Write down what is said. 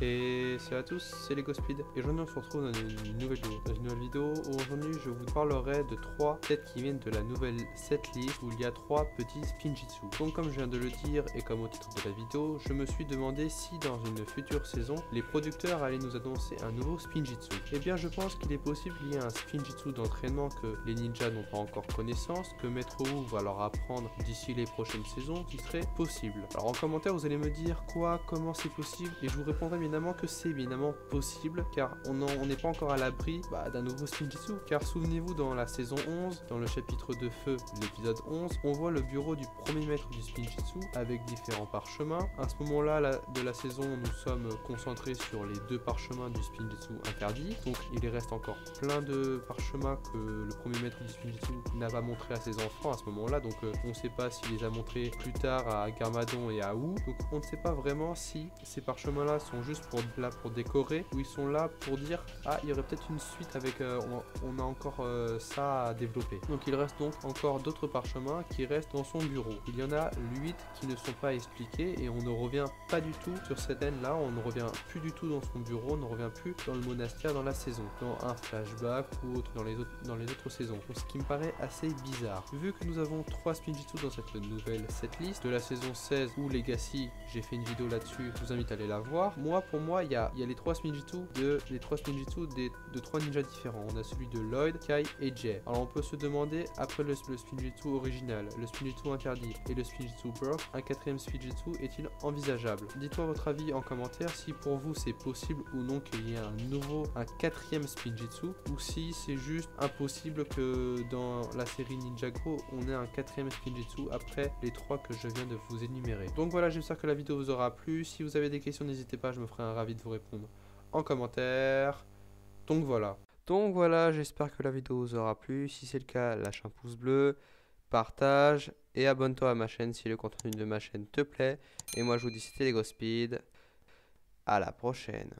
Et salut à tous, c'est LegoSpeed et aujourd'hui on se retrouve dans une nouvelle vidéo. Dans une nouvelle vidéo où aujourd'hui je vous parlerai de 3 sets qui viennent de la nouvelle setlist où il y a 3 petits Spinjitzu. Donc comme je viens de le dire et comme au titre de la vidéo, je me suis demandé si dans une future saison, les producteurs allaient nous annoncer un nouveau Spinjitzu. Et bien je pense qu'il est possible qu'il y ait un Spinjitzu d'entraînement que les ninjas n'ont pas encore connaissance, que Maître Wu va leur apprendre d'ici les prochaines saisons, qui serait possible. Alors en commentaire vous allez me dire quoi, comment c'est possible, et je vous répondrai bien que c'est évidemment possible car on n'est pas encore à l'abri d'un nouveau Spinjitzu. Car souvenez-vous, dans la saison 11, dans le chapitre de feu, l'épisode 11, on voit le bureau du premier maître du Spinjitzu avec différents parchemins. À ce moment-là de la saison, nous sommes concentrés sur les 2 parchemins du Spinjitzu interdit. Donc il reste encore plein de parchemins que le premier maître du Spinjitzu n'a pas montré à ses enfants à ce moment-là. Donc on ne sait pas s'il les a montrés plus tard à Garmadon et à Wu. Donc on ne sait pas vraiment si ces parchemins-là sont juste là pour décorer, ou ils sont là pour dire ah, il y aurait peut-être une suite avec on a encore ça à développer. Donc il reste donc encore d'autres parchemins qui restent dans son bureau. Il y en a 8 qui ne sont pas expliqués et on ne revient pas du tout sur cette haine là, on ne revient plus du tout dans son bureau, on ne revient plus dans le monastère dans la saison, dans un flashback ou autre dans les autres saisons. Donc, ce qui me paraît assez bizarre. Vu que nous avons 3 Spinjitzu dans cette nouvelle setlist de la saison 16 ou Legacy, j'ai fait une vidéo là-dessus, je vous invite à aller la voir. Pour moi, il y a les 3 Spinjitzu de 3 ninjas différents. On a celui de Lloyd, Kai et Jay. Alors on peut se demander, après le Spinjitzu original, le Spinjitzu interdit et le Spinjitzu Birth, un 4e Spinjitzu est-il envisageable? Dites-moi votre avis en commentaire si pour vous c'est possible ou non qu'il y ait un 4e Spinjitzu, ou si c'est juste impossible que dans la série Ninjago on ait un 4e Spinjitzu après les 3 que je viens de vous énumérer. Donc voilà, j'espère que la vidéo vous aura plu. Si vous avez des questions, n'hésitez pas, je me ferai ravi de vous répondre en commentaire. Donc voilà, j'espère que la vidéo vous aura plu. Si c'est le cas, lâche un pouce bleu, partage et abonne-toi à ma chaîne si le contenu de ma chaîne te plaît. Et moi je vous dis c'était LegoSpeed. À la prochaine.